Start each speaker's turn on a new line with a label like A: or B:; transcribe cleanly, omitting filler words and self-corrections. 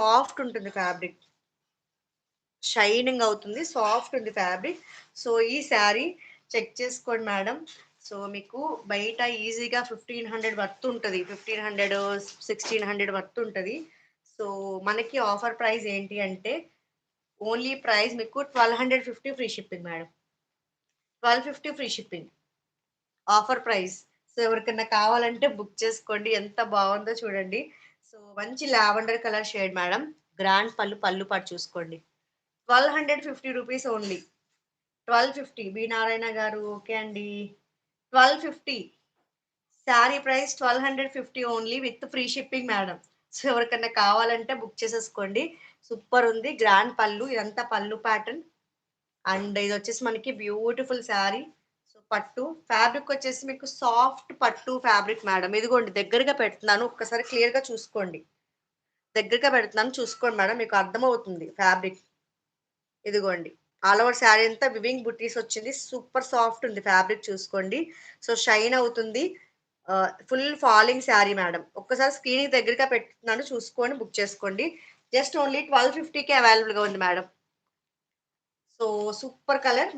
A: Soft ఉంటుంది fabric. Shining అవుతుంది. Soft ఉంది ఫ్యాబ్రిక్. సో, ఈ శారీ చెక్ చేసుకోండి మేడం. సో, మీకు బయట ఈజీగా 1500 వర్త్ ఉంటది. 1500, 1600 వర్త్ ఉంటది. సో, మనకి ఆఫర్ ప్రైస్ ఏంటి అంటే, ఓన్లీ ప్రైస్ మీకు 1250 free shipping madam. 1250 free shipping. Offer price. So, ఎవరికన్నా కావాలంటే బుక్ చేసుకోండి. ఎంత బావుందో చూడండి. సో, మంచి lavender colour shade madam. Grand పళ్ళు పాటు చూసుకోండి. 1250 రూపీస్ ఓన్లీ. 1250 బి. నారాయణ గారు ఓకే అండి. 1250 sari price 1250 only with free shipping madam. So, ఎవరికన్నా కావాలంటే బుక్ చేసేసుకోండి. సూపర్ ఉంది. గ్రాండ్ పళ్ళు ఇదంతా పళ్ళు ప్యాటర్న్. అండ్ ఇదొచ్చేసి మనకి బ్యూటిఫుల్ శారీ. సో, పట్టు ఫ్యాబ్రిక్ వచ్చేసి మీకు సాఫ్ట్ పట్టు ఫ్యాబ్రిక్ మేడం. ఇదిగోండి దగ్గరగా పెడుతున్నాను. ఒక్కసారి క్లియర్‌గా చూసుకోండి. దగ్గరగా పెడుతున్నాను చూసుకోండి మేడం. మీకు అర్థమవుతుంది ఫ్యాబ్రిక్. ఇదిగోండి. ఆల్ ఓవర్ శారీ అంతా వివింగ్ బుట్టీస్ వచ్చింది. సూపర్ సాఫ్ట్ ఉంది ఫ్యాబ్రిక్ చూసుకోండి. సో, షైన్ అవుతుంది. Full falling sari madam. ఒక్కసారి స్క్రీన్‌కి దగ్గరగా పెడుతున్నాను చూసుకొని బుక్ చేసుకోండి. జస్ట్ ఓన్లీ 1250కే అవైలబుల్‌గా ఉంది మేడం. So, super colour.